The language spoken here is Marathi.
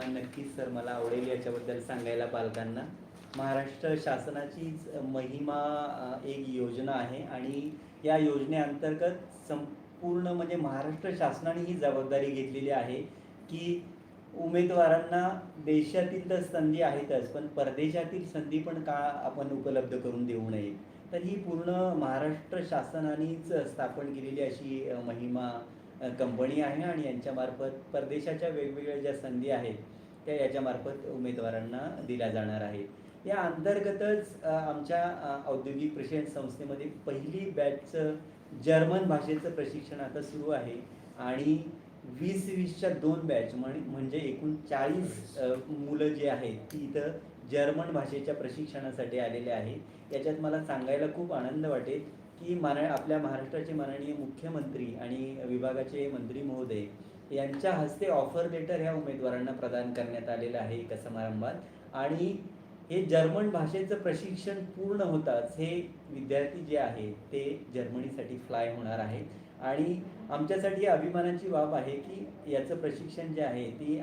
नक्कीच सर मला आवडेल याच्याबद्दल सांगायला पालकांना. महाराष्ट्र शासनाचीच महिमा एक योजना आहे आणि या योजनेअंतर्गत संपूर्ण म्हणजे महाराष्ट्र शासनाने ही जबाबदारी घेतलेली आहे, की उमेदवारांना देशातील तर संधी आहेतच, पण परदेशातील संधी पण का आपण उपलब्ध करून देऊ नये. तर ही पूर्ण महाराष्ट्र शासनानेच स्थापन केलेली अशी महिमा कंपनी आहे आणि यांच्यामार्फत परदेशाच्या वेगवेगळ्या ज्या संधी आहेत त्या याच्यामार्फत उमेदवारांना दिल्या जाणार आहे. या अंतर्गतच आमच्या औद्योगिक प्रशिक्षण संस्थेमध्ये पहिली बॅचचं जर्मन भाषेचं प्रशिक्षण आता सुरू आहे आणि 20-20च्या 2 बॅच म्हणजे एकूण 40 मुलं जी आहेत ती इथं जर्मन भाषेच्या प्रशिक्षणासाठी आलेले आहे. याच्यात मला सांगायला खूप आनंद वाटेल की आपल्या महाराष्ट्राचे माननीय मुख्यमंत्री आणि विभागाचे मंत्री महोदय यांच्या हस्ते ऑफर लेटर ह्या उमेदवारांना प्रदान करण्यात आलेलं आहे एका समारंभात आणि हे जर्मन भाषेचं प्रशिक्षण पूर्ण होताच हे विद्यार्थी जे आहेत ते जर्मनीसाठी फ्लाय होणार आहेत आणि आमच्यासाठी अभिमानाची बाब आहे की याचं प्रशिक्षण जे आहे ती